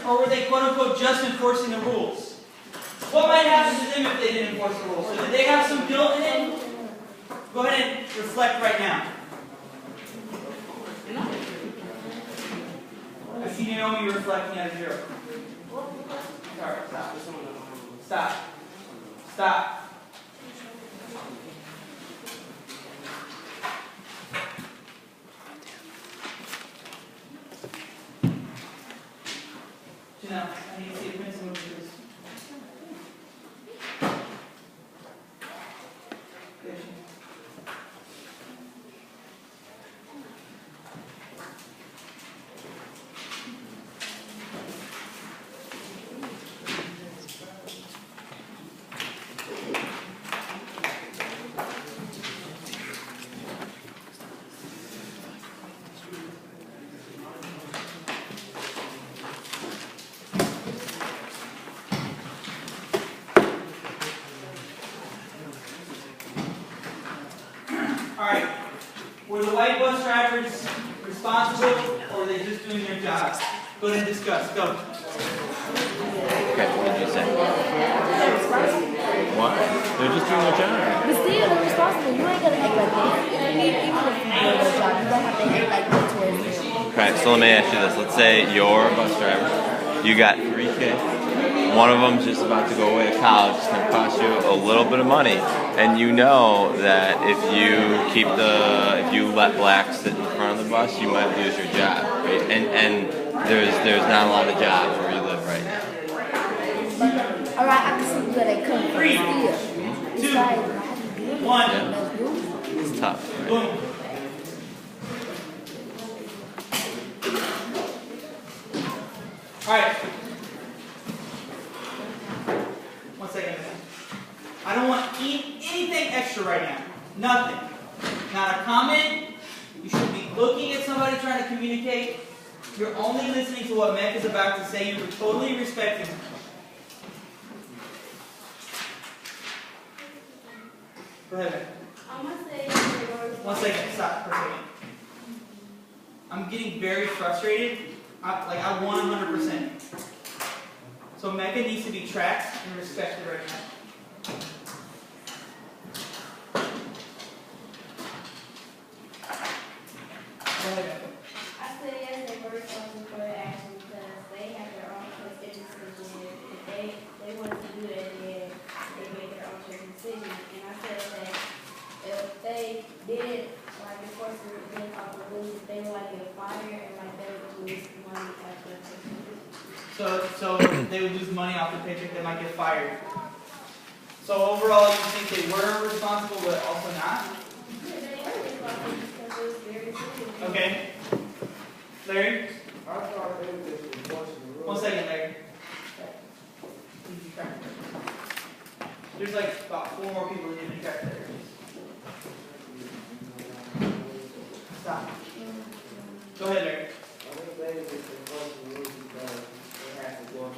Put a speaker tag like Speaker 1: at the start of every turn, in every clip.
Speaker 1: or were they quote-unquote just enforcing the rules? What might happen to them if they didn't enforce the rules? So did they have some guilt in it? Go ahead and reflect right now. I see Naomi reflecting at 0. Sorry, stop. Stop. Stop. Janelle, I need to see a pencil move this. Alright, were the white bus drivers responsible, or were they just doing their job? Go ahead and discuss. Go.
Speaker 2: Okay, what did you say?
Speaker 3: They're responsible.
Speaker 2: What? They're just doing their job.
Speaker 3: But still, they're responsible. You ain't gonna act like that. Even if you do your job, you don't have to act like that towards them.
Speaker 2: Okay, so let me ask you this. Let's say you're a bus driver. You got 3 kids. One of them's just about to go away to college. It's going to cost you a little bit of money. And you know that if you let blacks sit in front of the bus, you might lose your job. Right? And there's not a lot of jobs where you live right now.
Speaker 3: Alright, I can see where they come from. Still.
Speaker 1: 3, 2, 1.
Speaker 2: Yeah. It's tough. Right?
Speaker 1: Boom. Alright. 1 second. I don't want anything extra right now. Nothing. Not a comment. You should be looking at somebody trying to communicate. You're only listening to what Meg is about to say. You're totally respecting her. Go ahead, Meg.
Speaker 4: I'm gonna say
Speaker 1: 1 second. Stop for a second. I'm getting very frustrated. I want 100%. So Mecca needs to be tracked and respected right now. Go ahead, Mecca.
Speaker 4: I say yes, they were responsible for the action because they have their own choice in decision. If they wanted to do that, then they made their own choice decision. And I said that if they did like enforce the rules off the rules, if they were like get fired and like they would lose money after.
Speaker 1: So they would lose money off the paycheck, they might get fired. So overall, you think they were responsible, but also not?
Speaker 4: Yeah, they were responsible because it was very serious.
Speaker 1: Okay. Larry?
Speaker 5: I thought they were just enforcing the rules.
Speaker 1: 1 second, Larry. There's like about 4 more people that need to track there. Stop. Go ahead, Larry.
Speaker 5: I think they were just enforcing the rules because they had to go on.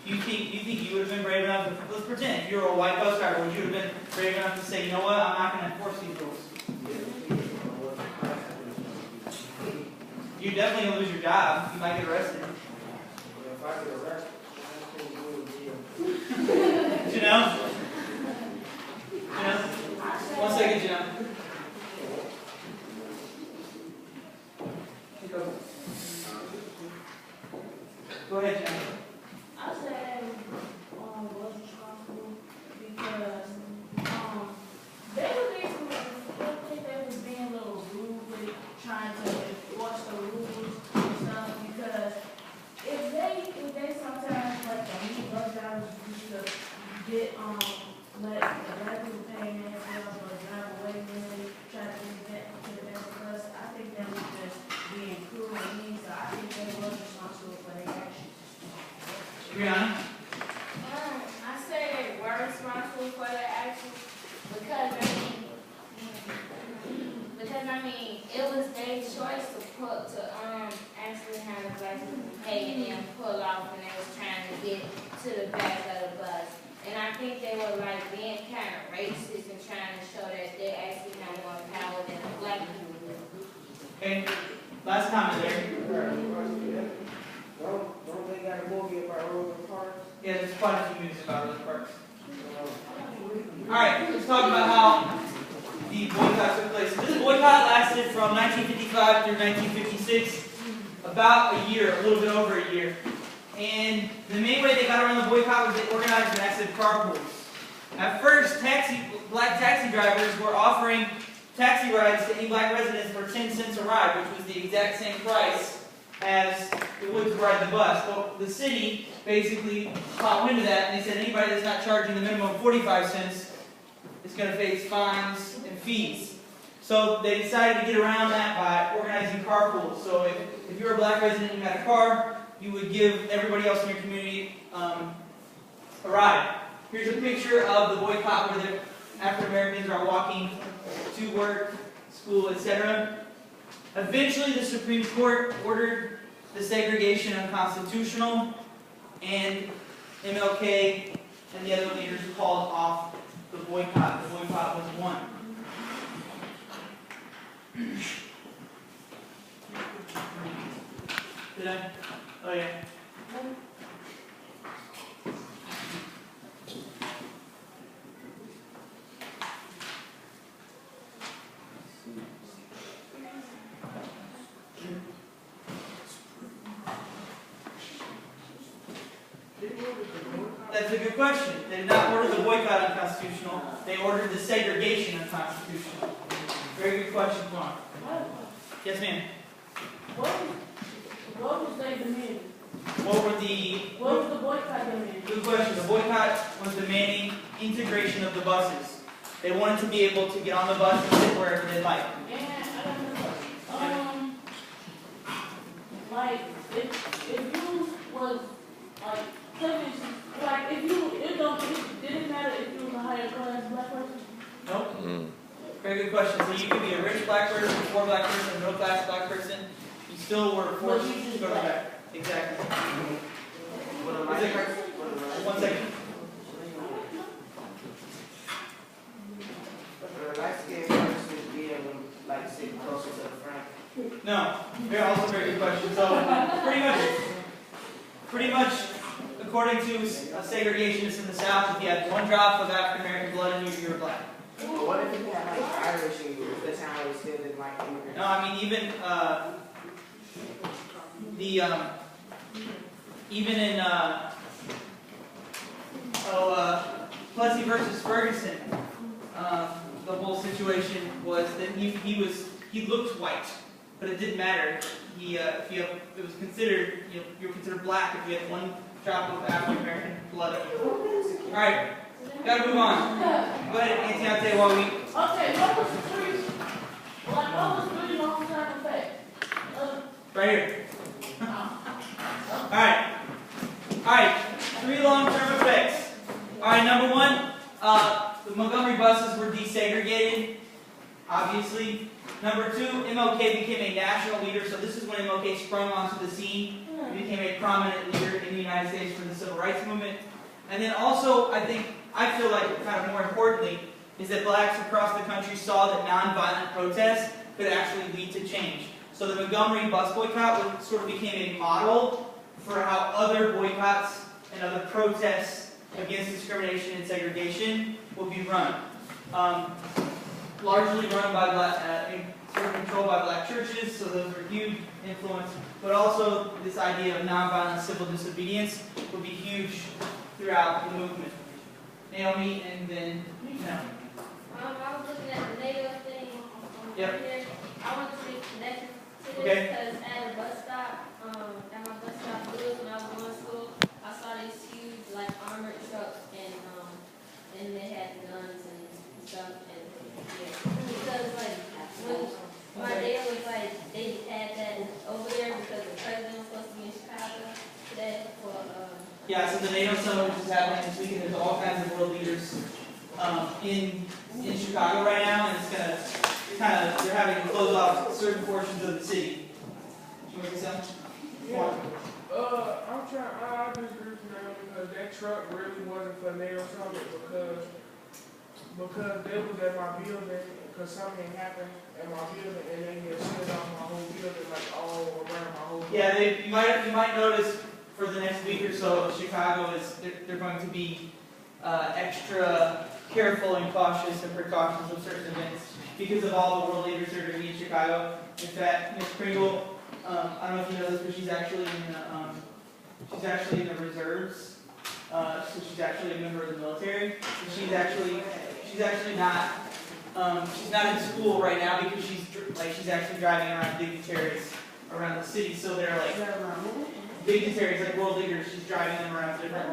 Speaker 1: You think you would have been brave enough to, let's pretend, if you were a white bus driver, would you have been brave enough to say, you know what, I'm not going to enforce these rules? You're definitely going to lose your job. You might get arrested.
Speaker 5: If I get arrested, I think we would be
Speaker 1: Janelle? Janelle? 1 second, Janelle. Go ahead, Janelle.
Speaker 4: I said was responsible because they were basically, I think they was being a little rude with trying to enforce the rules and stuff because if they sometimes like the new bus drivers used to get let the black people pay themselves or drive away when they try to get to the best bus, I think that was just being cruel and mean, so I think they was responsible for their actions.
Speaker 1: Brianna?
Speaker 4: I say they were responsible for their actions because it was their choice to actually have the black people pay and then pull off when they was trying to get to the back of the bus. And I think they were like being kind of racist and trying to show that they actually have more power than the black people do.
Speaker 1: Okay. Last comment, Larry.
Speaker 5: Don't
Speaker 1: quite a few minutes about those parks. Alright, let's talk about how the boycott took place. This boycott lasted from 1955 through 1956, about a year, a little bit over a year. And the main way they got around the boycott was they organized massive carpools. At first, black taxi drivers were offering taxi rides to any black residents for 10 cents a ride, which was the exact same price as it would to ride the bus. But the city basically caught wind of that, and they said anybody that's not charging the minimum 45 cents is going to face fines and fees. So they decided to get around that by organizing carpools. So if you're a black resident and you had a car, you would give everybody else in your community a ride. Here's a picture of the boycott where the African Americans are walking to work, school, etc. Eventually, the Supreme Court ordered the segregation unconstitutional, and MLK and the other leaders called off the boycott. The boycott was won. Did I? Oh, yeah. That's a good question. They did not order the boycott unconstitutional. They ordered the segregation unconstitutional. Very good question, Quan. Yes, ma'am.
Speaker 4: What was they demanding?
Speaker 1: What was
Speaker 4: the boycott demanding?
Speaker 1: Good question. The boycott was demanding integration of the buses. They wanted to be able to get on the bus and sit wherever they like.
Speaker 4: Like, if you was, like, if you, it didn't matter if you was a higher class black person?
Speaker 1: Nope. Very good question. So you could be a rich black person, a poor black person, a middle class black person. You still were forced to go to that. Exactly. One second.
Speaker 5: Light-skinned person be able to like sit closer to the front.
Speaker 1: No, they're also a very good question. So pretty much, according to segregationists in the South, if you had one drop of African American blood in you, you're black.
Speaker 5: But what if you had like Irish in you? If that's how they still didn't like immigrants?
Speaker 1: No, I mean even in Plessy versus Ferguson, the whole situation was that he looked white, but it didn't matter. It was considered, you're considered black if you had one drop of African American blood. All right, gotta move on. Go ahead, Auntie, I'll tell you while we.
Speaker 4: Okay, what was three long-term effects?
Speaker 1: Right here. Alright, 3 long-term effects. Alright, number 1, the Montgomery buses were desegregated, obviously. Number 2, MLK became a national leader, so this is when MLK sprung onto the scene. He became a prominent leader in the United States for the Civil Rights Movement. And then also, I feel like kind of more importantly, is that blacks across the country saw that nonviolent protests could actually lead to change. So the Montgomery bus boycott sort of became a model for how other boycotts and other protests against discrimination and segregation would be run. Largely run by sort of controlled by black churches, so those were huge influence. But also this idea of nonviolent civil disobedience would be huge throughout the movement. Naomi, and then
Speaker 3: I was looking at the NATO thing.
Speaker 1: Yep.
Speaker 3: Here. I want to make connections to this
Speaker 1: Okay.
Speaker 3: because at a bus stop, at my bus stop when I was going to school, I saw these huge like armored trucks and they had guns and stuff and yeah. Because like when my dad was like they had that over there because the president was supposed to be in Chicago today for
Speaker 1: yeah, so the NATO summit which is happening this weekend, there's all kinds of world leaders in Chicago right now, and it's gonna they're having to close off certain portions of the city. You want to say something?
Speaker 6: Yeah. I'm trying. I disagree with them because that truck really wasn't for NATO summit because they was at my building because something happened at my building and they had shut off my whole building like all around my whole building.
Speaker 1: Yeah, you might notice for the next week or so, Chicago is they're going to be extra careful and cautious and precautious of certain events because of all the world leaders that are going to be in Chicago. In fact, Ms. Pringle, I don't know if you know this, but she's actually in the reserves. So she's actually a member of the military. So she's actually not. She's not in school right now because she's actually driving around dignitaries around the city. So they're like dignitaries, like world leaders. She's driving them around different.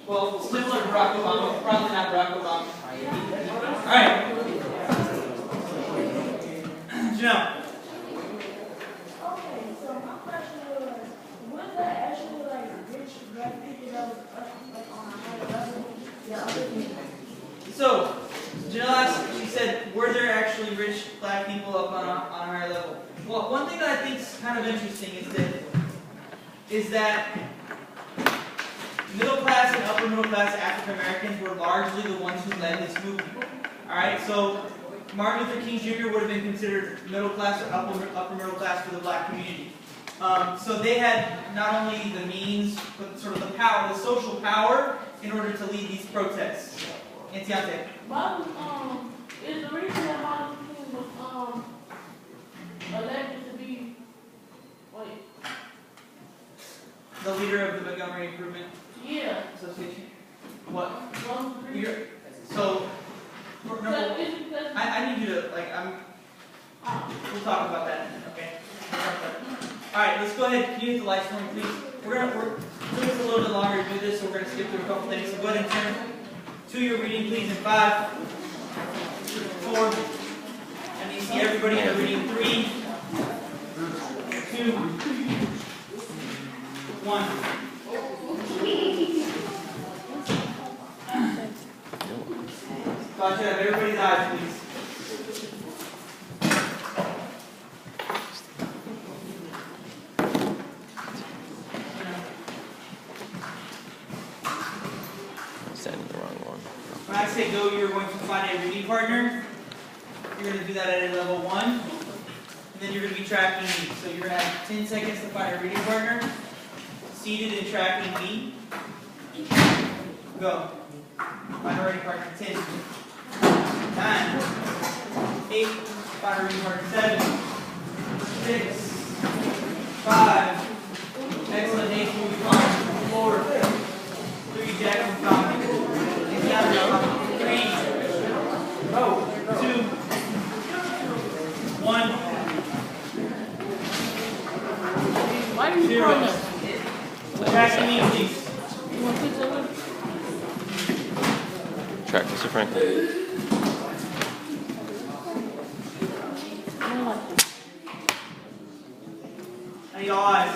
Speaker 1: Well, similar to Barack Obama, probably not Barack Obama. All right, Janelle.
Speaker 4: Okay, so my question was there actually like rich black people that was like on a higher level? Yeah.
Speaker 1: So, Janelle asked, she said, were there actually rich black people up on a higher level? Well, one thing that I think is kind of interesting is that middle class and upper middle class African Americans were largely the ones who led this movement. Alright, so Martin Luther King Jr. would have been considered middle class or upper middle class for the black community. So they had not only the means, but sort of the power, the social power, in order to lead these protests. Entiate.
Speaker 4: Is the reason that Martin Luther King was elected to be
Speaker 1: The leader of the Montgomery Improvement
Speaker 4: yeah.
Speaker 1: Association. What?
Speaker 4: You're,
Speaker 1: So, I need you to, we'll talk about that in a minute, okay? Alright, let's go ahead. Can you hit the lights for me, please? We're doing this a little bit longer to do this, so we're going to skip through a couple things. So go ahead and turn to your reading, please, in 5, 4, and you see everybody in the reading 3, 2, 1. So I should have everybody's eyes, please.
Speaker 2: Sending the wrong one.
Speaker 1: When I say go, you're going to find a reading partner. You're going to do that at a level 1. And then you're going to be tracking me. So you're going to have 10 seconds to find a reading partner. Seated and tracking me. Go. Find a reading partner. 10, 9, 8, find a reading partner. 7, 6, 5. Excellent. 8, move on. 4, 3, Jack and Tommy. 3, 2, 1.
Speaker 4: why are you
Speaker 1: 0.
Speaker 4: throwing us?
Speaker 1: Tracking me, please.
Speaker 4: You want pizza with?
Speaker 2: Track Mr. Franklin.
Speaker 1: I need all eyes.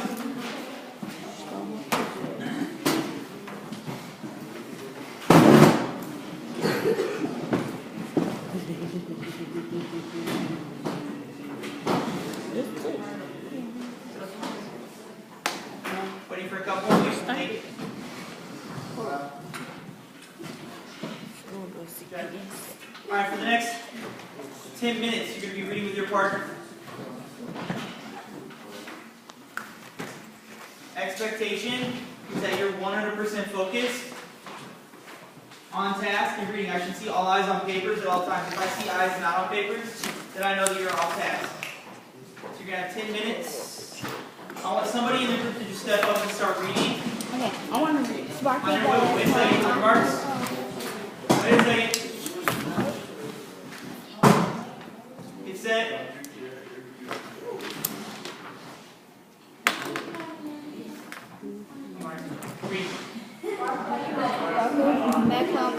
Speaker 1: Waiting for a couple of weeks to take. Alright, for the next 10 minutes, you're going to be reading with your partner. Expectation is that you're 100% focused on task and reading. I should see all eyes on papers at all times. If I see eyes not on papers, then I know that you're off task. So you're going to have 10 minutes. I want somebody in the group to just step up and start reading.
Speaker 4: Okay, I want to read. Spark
Speaker 1: Wait a second, remarks. Wait a second. Get set. Read.
Speaker 7: Back home,